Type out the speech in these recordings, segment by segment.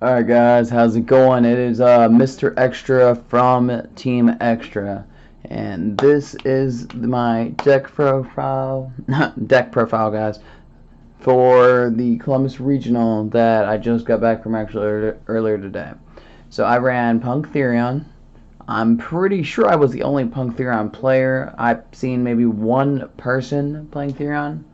Alright guys, how's it going? It is Mr. Extra from Team Extra, and this is my deck profile, deck profile guys, for the Columbus Regional that I just got back from actually earlier today. So I ran Punk Therion. I'm pretty sure I was the only Punk Therion player. I've seen maybe one person playing Therion,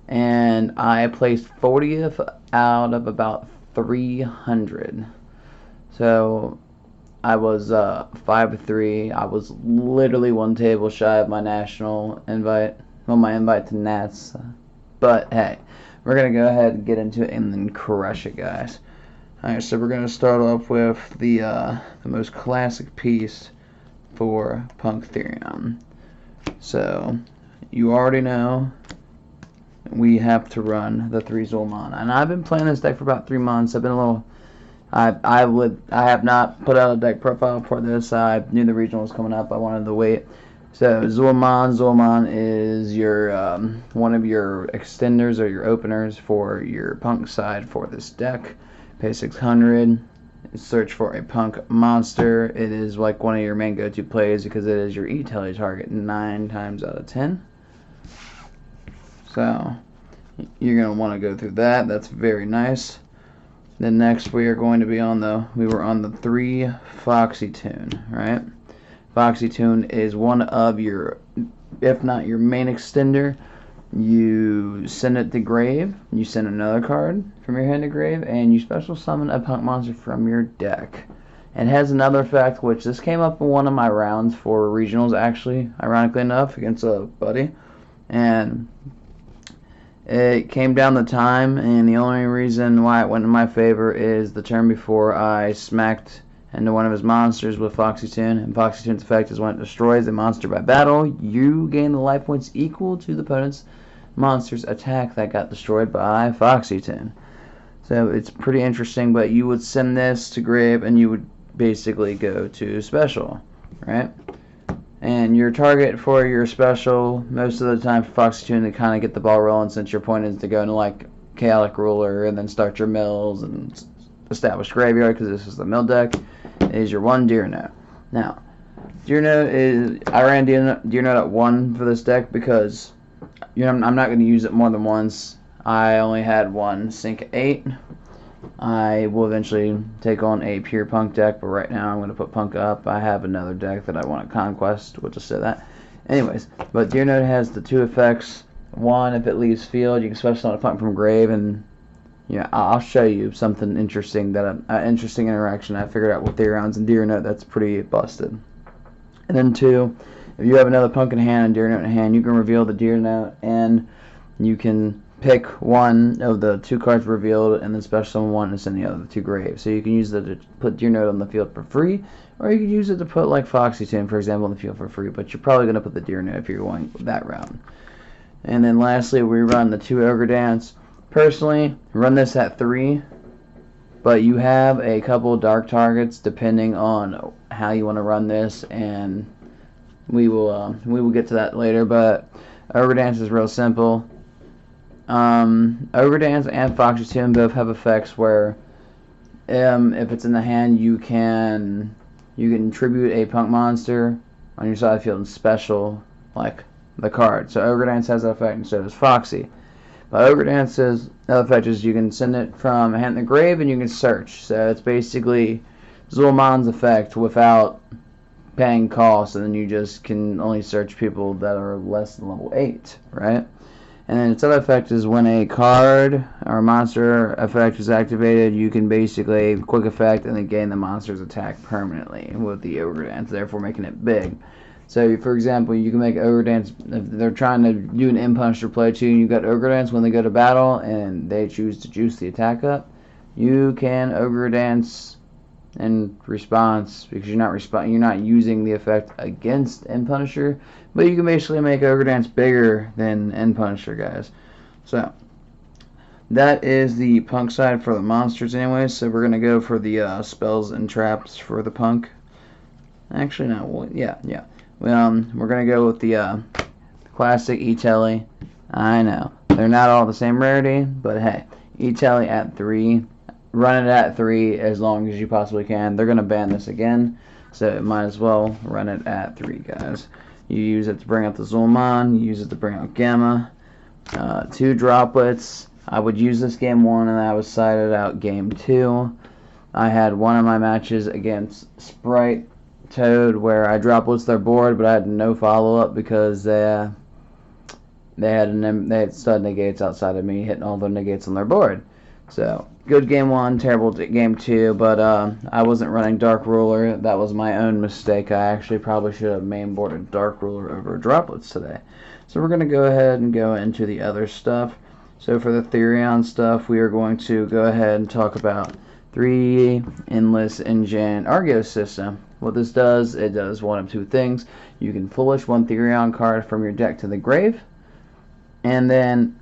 and I placed 40th out of about 300. So I was 5-3. I was literally one table shy of my national invite. Well, my invite to Nats. But hey, we're gonna go ahead and get into it and then crush it, guys. Alright, so we're gonna start off with the most classic piece for Punk Therion. So you already know we have to run the 3 Zul'Mon. And I've been playing this deck for about 3 months. I've been a little... I have not put out a deck profile for this. I knew the regional was coming up. I wanted to wait. So Zul'Mon is your one of your extenders or your openers for your punk side for this deck. Pay 600. Search for a punk monster. It is like one of your main go-to plays because it is your E-Telly target 9 times out of 10. So you're going to want to go through that. That's very nice. Then next we are going to be on the 3 Foxy Tune, right? Foxy Tune is one of your, if not your main extender. You send it to grave, you send another card from your hand to grave, and you special summon a punk monster from your deck. It has another effect, which this came up in one of my rounds for regionals, actually, ironically enough, against a buddy. And it came down the time, and the only reason why it went in my favor is the turn before I smacked into one of his monsters with Foxy Tune. And Foxy Tune's effect is when it destroys a monster by battle, you gain the life points equal to the opponent's monster's attack that got destroyed by Foxy Tune. So it's pretty interesting, but you would send this to grave, and you would basically go to special, right? And your target for your special, most of the time for Foxy Tune, to kind of get the ball rolling, since your point is to go into like Chaotic Ruler and then start your mills and establish graveyard, because this is the mill deck, is your 1 Deer Note. Now, Deer Note is, I ran Deer Note at 1 for this deck because I'm not going to use it more than once. I only had one Sync 8. I will eventually take on a pure punk deck, but right now I'm going to put punk up. I have another deck that I want to conquest. We'll just say that. Anyways, but Deer Note has the 2 effects. One, if it leaves field, you can special summon a punk from grave, and yeah, I'll show you something interesting, that interesting interaction I figured out with Therions and Deer Note that's pretty busted. And then 2, if you have another punk in hand and Deer Note in hand, you can reveal the Deer Note, and you can pick one of the 2 cards revealed and then special summon one and send the other to grave. So you can use it to put Deer Note on the field for free, or you can use it to put like Foxy Tune, for example, on the field for free, but you're probably going to put the Deer Note if you're going that route. And then lastly, we run the 2 Ogre Dance. Personally, run this at 3, but you have a couple dark targets depending on how you want to run this, and we will get to that later. But Ogre Dance is real simple. Ogre Dance and Foxy Tune both have effects where if it's in the hand, you can tribute a punk monster on your side of the field and special like the card. So Ogre Dance has that effect, and so does Foxy. But Ogre Dance's other effect is you can send it from a hand to grave, and you can search. So it's basically Zul'Mon's effect without paying costs, and then you just can only search people that are less than level 8, right? And then its other effect is when a card or monster effect is activated, you can basically quick effect and then gain the monster's attack permanently with the Ogre Dance, therefore making it big. So, for example, you can make Ogre Dance if they're trying to do an Impunisher play too. You got Ogre Dance when they go to battle and they choose to juice the attack up. You can Ogre Dance in response because you're not using the effect against Impunisher, but you can basically make Ogre Dance bigger than Impunisher, guys. So that is the punk side for the monsters, anyways. So we're gonna go for the spells and traps for the punk. Actually, no. Well, yeah. We're gonna go with the classic E-Telly. I know they're not all the same rarity, but hey, E-Telly at 3. run it at 3 as long as you possibly can. They're going to ban this again, so it might as well run it at 3, guys. You use it to bring out the Zul'Man, you use it to bring out Gamma. 2 droplets. I would use this game 1 and I was sided out game 2. I had one of my matches against Sprite Toad where I droplets their board, but I had no follow-up because they had stud negates outside of me hitting all the negates on their board. So, good game 1, terrible game 2, but I wasn't running Dark Ruler. That was my own mistake. I actually probably should have mainboarded Dark Ruler over droplets today. So we're going to go ahead and go into the other stuff. So for the Therion stuff, we are going to go ahead and talk about 3 Endless Engine Argos system. What this does, it does one of 2 things. You can foolish 1 Therion card from your deck to the grave, and then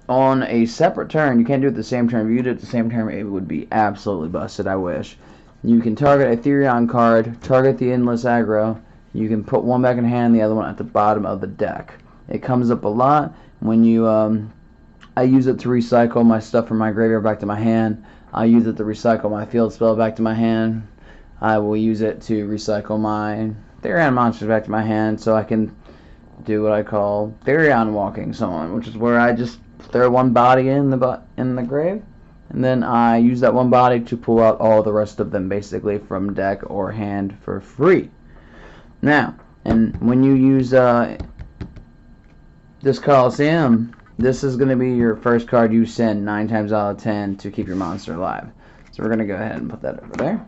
on a separate turn, you can't do it the same turn. If you did it the same turn, it would be absolutely busted, I wish. You can target a Therion card, target the Endless Aggro. You can put one back in hand, the other one at the bottom of the deck. It comes up a lot when you, I use it to recycle my stuff from my graveyard back to my hand. I use it to recycle my field spell back to my hand. I will use it to recycle my Therion monsters back to my hand so I can do what I call Therion walking someone, which is where I just throw 1 body in the grave, and then I use that 1 body to pull out all the rest of them basically from deck or hand for free. Now, and when you use this Coliseum, this is going to be your first card you send 9 times out of 10 to keep your monster alive. So we're going to go ahead and put that over there.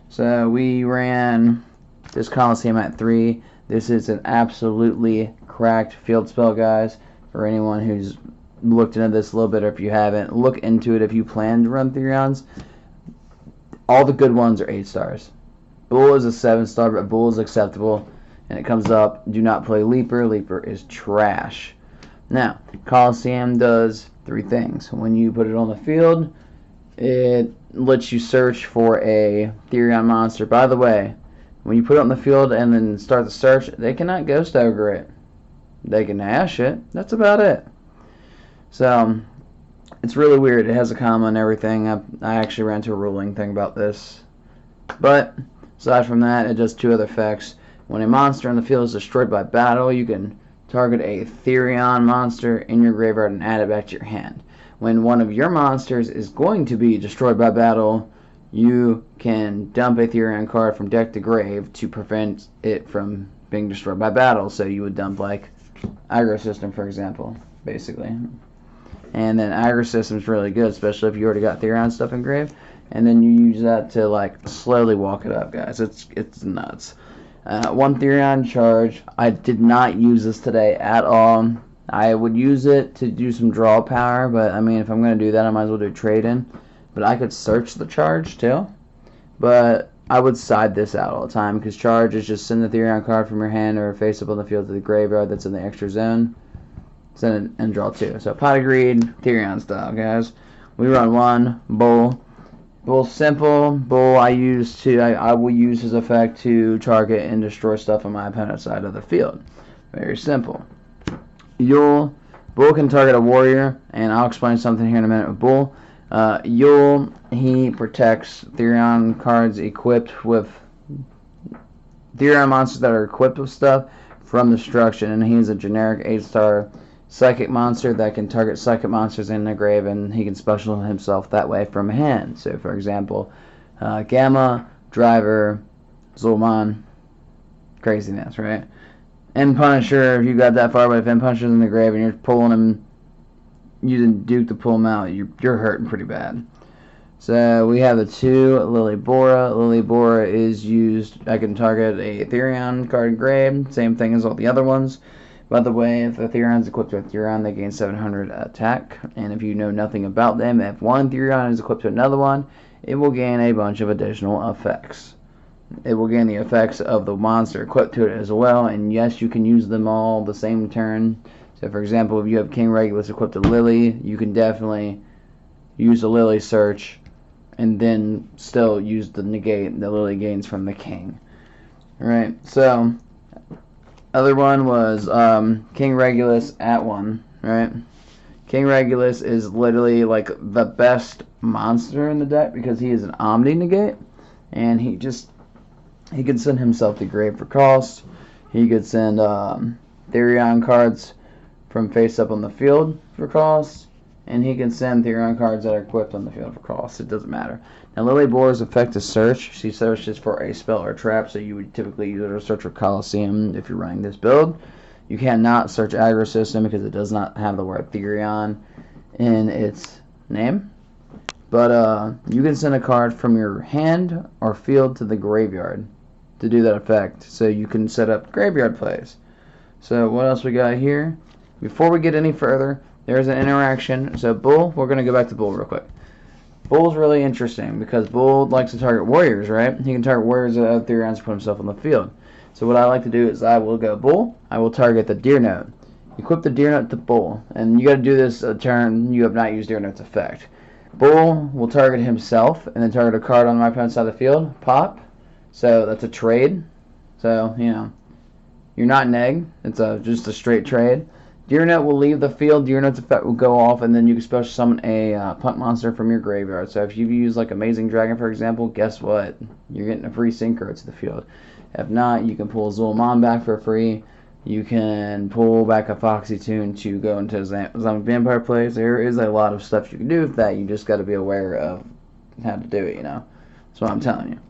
So we ran this Coliseum at 3. This is an absolutely cracked field spell, guys. For anyone who's looked into this a little bit, or if you haven't, look into it if you plan to run Therions. All the good ones are 8 stars. Bull is a 7-star, but Bull is acceptable. And it comes up, do not play Leaper. Leaper is trash. Now, Coliseum does 3 things. When you put it on the field, it lets you search for a Therion monster. By the way, when you put it on the field and then start the search, they cannot Ghost Ogre it. They can hash it. That's about it. So, it's really weird. It has a comma and everything. I actually ran into a ruling thing about this. But, aside from that, it does 2 other effects. When a monster on the field is destroyed by battle, you can target a Therion monster in your graveyard and add it back to your hand. When one of your monsters is going to be destroyed by battle, you can dump a Therion card from deck to grave to prevent it from being destroyed by battle. So you would dump like Aggro System, for example, basically. And then Aggro System is really good, especially if you already got Therion stuff in grave. And then you use that to like slowly walk it up, guys. It's nuts. 1 Therion charge. I did not use this today at all. I would use it to do some draw power, but I mean, if I'm going to do that, I might as well do trade in. But I could search the charge too. But I would side this out all the time because charge is just send the Therion card from your hand or face up on the field to the graveyard that's in the extra zone. Send it and draw 2. So pot of greed, Therion style, guys. We run 1 Bull. Bull simple. Bull I will use his effect to target and destroy stuff on my opponent's side of the field. Very simple. Yule. Bull can target a warrior, and I'll explain something here in a minute with Bull. Yule, he protects Therion cards equipped with Therion monsters that are equipped with stuff from destruction, and he's a generic 8-star psychic monster that can target psychic monsters in the grave, and he can special himself that way from hand. So, for example, Gamma, Driver, Zul'Man, craziness, right? End Punisher, if you got that far, but if End Punisher's in the grave and you're pulling him, using Duke to pull him out, you're hurting pretty bad. So we have the 2 Lily Bora. Lily Bora is used, I can target a Therion card grave, same thing as all the other ones. By the way, if the Therion's equipped with Therion, they gain 700 attack. And if you know nothing about them, if one Therion is equipped to another one, it will gain a bunch of additional effects. It will gain the effects of the monster equipped to it as well. And yes, you can use them all the same turn. So for example, if you have King Regulus equipped to Lily, you can definitely use the Lily search and then still use the negate the Lily gains from the King. Alright, so other one was King Regulus at 1, right? King Regulus is literally like the best monster in the deck because he is an Omni negate, and he could send himself to grave for cost. He could send Therion cards from face up on the field for cost, and he can send Therion cards that are equipped on the field for cost. It doesn't matter. Now, Lily Boar's effect is search. She searches for a spell or trap, so you would typically use it to search for Colosseum if you're running this build. You cannot search aggro system because it does not have the word Therion in its name. But you can send a card from your hand or field to the graveyard to do that effect. So you can set up graveyard plays. So what else we got here? Before we get any further, there's an interaction. So Bull, we're going to go back to Bull real quick. Bull's really interesting because Bull likes to target warriors, right? He can target warriors that have Therions to put himself on the field. So what I like to do is I will go Bull. I will target the Deer Note. Equip the Deer Note to Bull. And you got to do this a turn you have not used Deer Note's effect. Bull will target himself and then target a card on my opponent's side of the field. Pop. So that's a trade. So, you know, you're not neg. It's just a straight trade. Deer Note will leave the field. Deer Note's effect will go off, and then you can special summon a punt monster from your graveyard. So if you use like Amazing Dragon, for example, guess what? You're getting a free synchro to the field. If not, you can pull Zul'Aman back for free. You can pull back a Foxy Tune to go into Zombie Vampire plays. There is a lot of stuff you can do with that. You just got to be aware of how to do it, you know. That's what I'm telling you.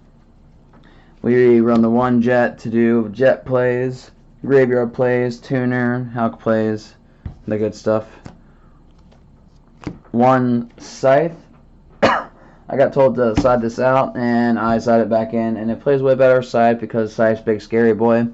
We run the one jet to do jet plays, graveyard plays, tuner, Hulk plays, the good stuff. One scythe. I got told to side this out, and I side it back in, and it plays way better side because Scythe's big scary boy.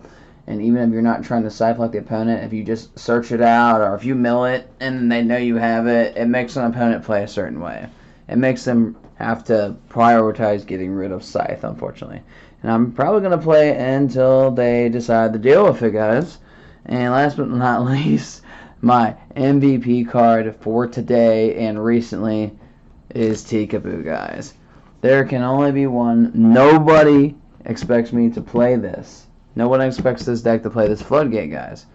And even if you're not trying to scythe like the opponent, if you just search it out, or if you mill it and they know you have it, it makes an opponent play a certain way. It makes them have to prioritize getting rid of scythe, unfortunately. And I'm probably going to play until they decide to deal with it, guys. And last but not least, my MVP card for today and recently is Tikaboo, guys. There can only be one. Nobody expects me to play this. No one expects this deck to play this Floodgate, guys.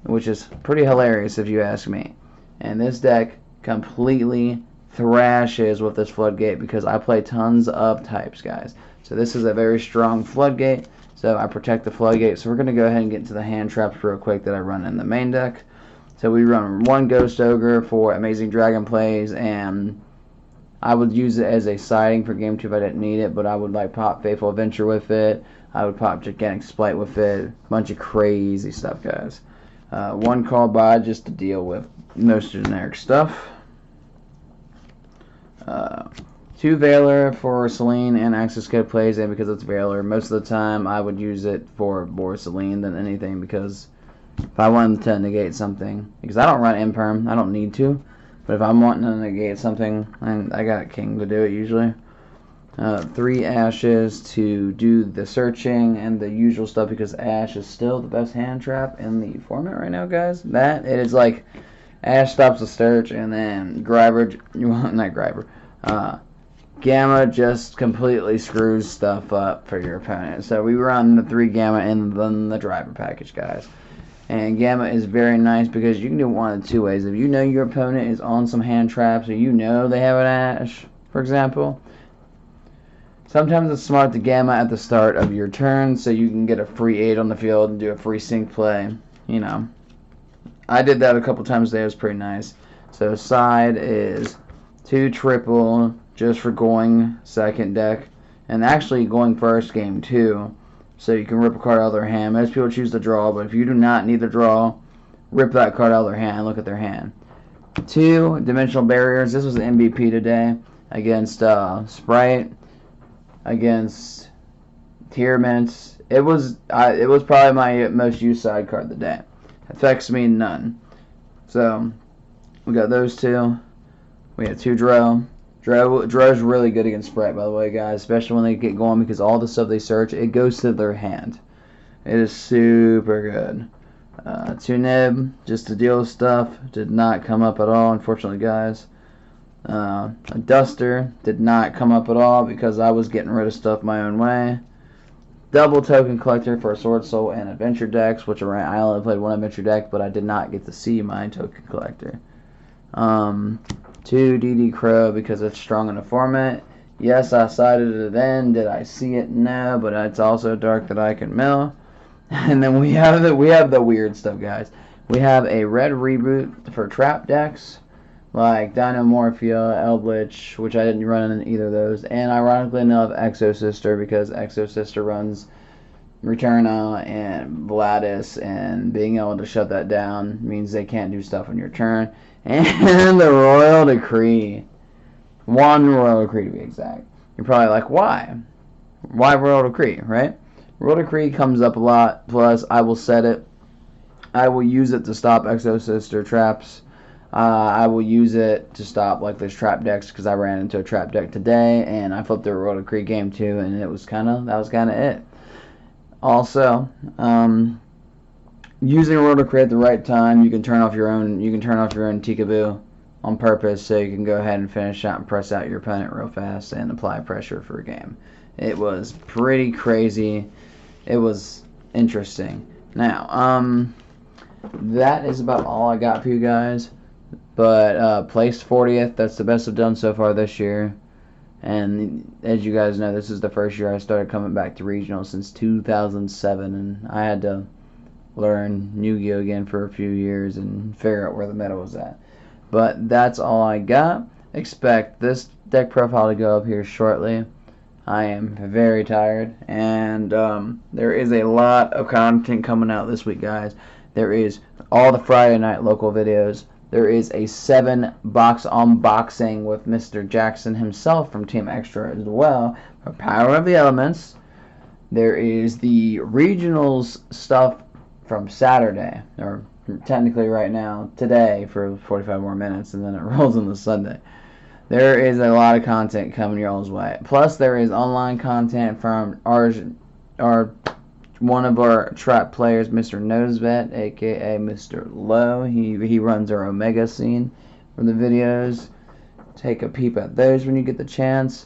Which is pretty hilarious if you ask me. And this deck completely thrashes with this Floodgate because I play tons of types, guys. So this is a very strong Floodgate. So I protect the Floodgate. So we're going to go ahead and get into the hand traps real quick that I run in the main deck. So we run one Ghost Ogre for Amazing Dragon plays, and I would use it as a siding for game 2 if I didn't need it, but I would like pop Faithful Adventure with it. I would pop Gigantic Splight with it. Bunch of crazy stuff, guys. One call by just to deal with most generic stuff. 2 Valor for Selene and Access Code plays, and because it's Valor, most of the time I would use it for more Selene than anything, because if I wanted to negate something, because I don't run Imperm, I don't need to, but if I'm wanting to negate something, and I got King to do it usually. 3 Ashes to do the searching and the usual stuff, because Ash is still the best hand trap in the format right now, guys. That, it is like, Ash stops the search, and then Gamma just completely screws stuff up for your opponent. So we run the 3 Gamma and then the driver package, guys. And Gamma is very nice because you can do one of 2 ways. If you know your opponent is on some hand traps, or you know they have an Ash, for example, sometimes it's smart to Gamma at the start of your turn so you can get a free 8 on the field and do a free sync play. You know, I did that a couple times today. It was pretty nice. So side is 2 triple just for going second deck, and actually going first game 2, so you can rip a card out of their hand. Most people choose to draw, but if you do not need to draw, rip that card out of their hand and look at their hand. 2 Dimensional Barriers. This was the MVP today against Sprite, against Tierments. It was probably my most used side card of the day. Affects me none. So we got those 2. We had 2 Drow. Drow's really good against Sprite, by the way, guys, especially when they get going, because all the stuff they search, it goes to their hand. It is super good. 2 Nib, just to deal with stuff, did not come up at all, unfortunately, guys. A Duster did not come up at all because I was getting rid of stuff my own way. Double Token Collector for Sword Soul and Adventure decks, which I only played one Adventure deck, but I did not get to see my Token Collector. 2 DD Crow because it's strong in the format. Yes, I sighted it in. Did I see it? No, but it's also dark that I can mill. And then we have the weird stuff, guys. We have a red reboot for trap decks, like Dinomorphia, Eldritch, which I didn't run in either of those. And ironically enough, Exosister, because Exosister runs Returna and Vladis, and being able to shut that down means they can't do stuff on your turn. And the Royal Decree. 1 Royal Decree to be exact. You're probably like, why? Why Royal Decree, right? Royal Decree comes up a lot, plus I will set it. I will use it to stop Exosister traps. I will use it to stop like those trap decks, because I ran into a trap deck today, and I flipped a Royal Decree game too, and that was kind of it. Also, using Royal Decree at the right time, you can turn off your own Tikaboo on purpose, so you can go ahead and finish out and press out your opponent real fast and apply pressure for a game. It was pretty crazy. It was interesting. Now, that is about all I got for you guys. But placed 40th, that's the best I've done so far this year. And as you guys know, this is the first year I started coming back to regional since 2007, and I had to learn Yu-Gi-Oh again for a few years and figure out where the meta was at. But that's all I got. Expect this deck profile to go up here shortly. I am very tired, and there is a lot of content coming out this week, guys. There is all the Friday night local videos. There is a 7-box unboxing with Mr. Jackson himself from Team Extra as well, for Power of the Elements. There is the regionals stuff from Saturday, or technically right now, today, for 45 more minutes, and then it rolls into Sunday. There is a lot of content coming y'all's way. Plus, there is online content from one of our trap players, Mr. Nosebet, aka Mr. Low. He runs our Omega scene for the videos. Take a peep at those when you get the chance.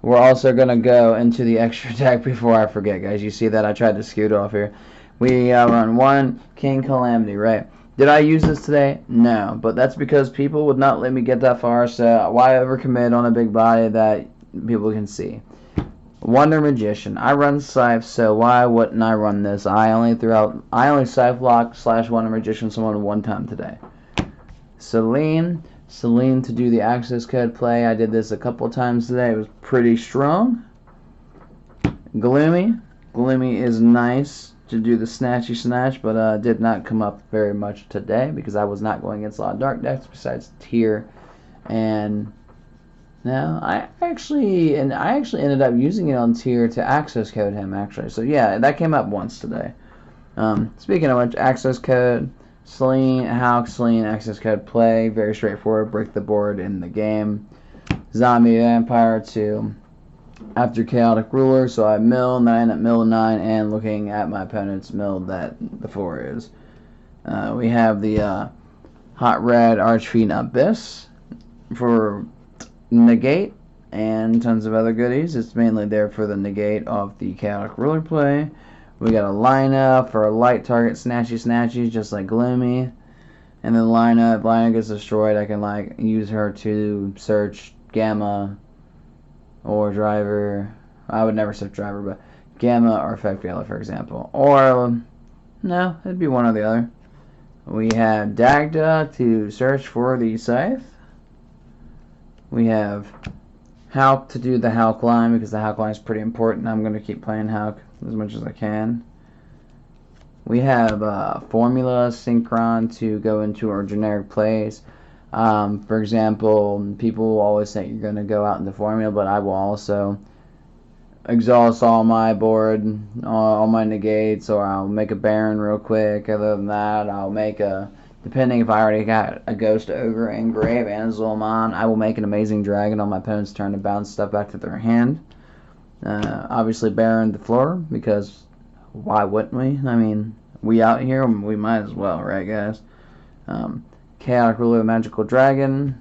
We're also going to go into the extra deck before I forget, guys. You see that I tried to scoot off here. We run 1 King Calamity, right? Did I use this today? No, but that's because people would not let me get that far, so why overcommit on a big body that people can see? Wonder Magician. I run Scythe, so why wouldn't I run this? I only Scythe Lock / Wonder Magician someone 1 time today. Celine to do the access code play. I did this a couple times today. It was pretty strong. Gloomy is nice to do the snatchy snatch, but did not come up very much today because I was not going against a lot of dark decks besides Tier. And now I actually ended up using it on Tier to access code him actually. So yeah, that came up once today. Speaking of which, access code, Celine, access code play, very straightforward, break the board in the game. Zombie Vampire to after Chaotic Ruler, so I mill 9 at mill 9 and looking at my opponent's mill that the 4 is. We have the Hot Red Archfiend Abyss for negate and tons of other goodies. It's mainly there for the negate of the Chaotic Ruler play. We got a lineup for a light target snatchy, just like Gloomy. And then lineup gets destroyed. I can like use her to search Gamma or Driver. I would never search Driver, but Gamma or Effect Yellow, for example. Or no, it'd be one or the other. We have Dagda to search for the Scythe. We have Hulk to do the Hulk line because the Hulk line is pretty important. I'm going to keep playing Hulk as much as I can. We have Formula Synchron to go into our generic plays. For example, people always think you're going to go out into Formula, but I will also exhaust all my board, all my negates, or I'll make a Baron real quick. Other than that, I'll make depending if I already got a Ghost Ogre Engrave and Zul'Aman, I will make an Amazing Dragon on my opponent's turn to bounce stuff back to their hand. Obviously Baron the floor, because why wouldn't we? I mean, we out here, we might as well, right guys? Chaotic Ruler Magical Dragon.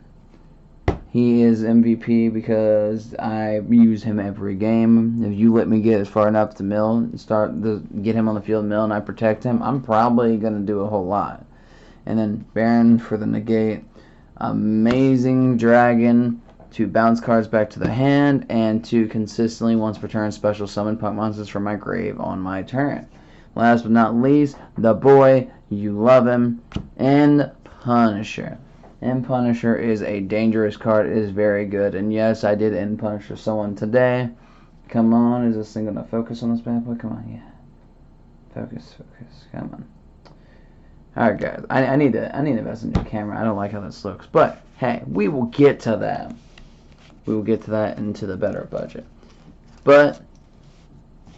He is MVP because I use him every game. If you let me get as far enough to mill and get him on the field mill and I protect him, I'm probably going to do a whole lot. And then Baron for the negate. Amazing Dragon to bounce cards back to the hand, and to consistently once per turn special summon punk monsters from my grave on my turn. Last but not least, the boy, you love him, and Punisher. And Punisher is a dangerous card. It is very good. And yes, I did end Punisher someone today. Come on, is this thing gonna focus on this bad boy? Come on, yeah. Focus, come on. Alright guys, I need to invest in a new camera. I don't like how this looks. But hey, we will get to that. We will get to that into the better budget. But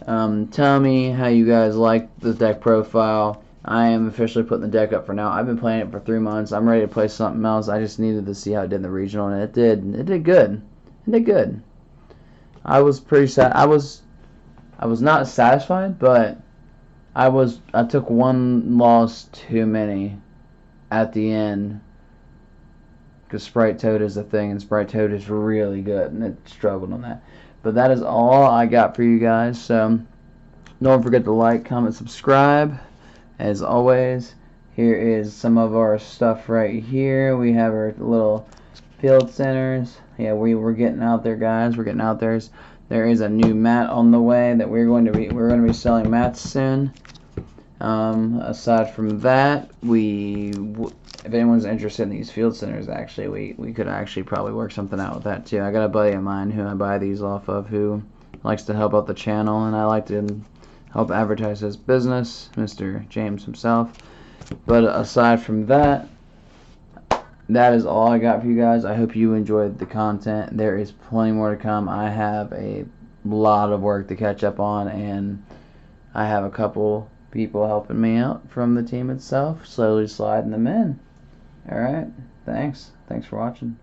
tell me how you guys like the deck profile. I am officially putting the deck up for now. I've been playing it for 3 months. I'm ready to play something else. I just needed to see how it did in the regional, and it did good. It did good. I was pretty sad. I was not satisfied, but I took one loss too many at the end, because Sprite Toad is a thing, and Sprite Toad is really good, and it struggled on that. But that is all I got for you guys. So don't forget to like, comment, subscribe. As always, here is some of our stuff right here. We have our little field centers. Yeah, we're getting out there, guys. We're getting out there. There is a new mat on the way that we're going to be selling mats soon. Aside from that, if anyone's interested in these field centers, actually, we could actually probably work something out with that too. I got a buddy of mine who I buy these off of, who likes to help out the channel, and I like to help advertise his business, Mr. James himself. But aside from that, that is all I got for you guys. I hope you enjoyed the content. There is plenty more to come. I have a lot of work to catch up on, and I have a couple people helping me out from the team itself, slowly sliding them in. Alright, thanks for watching.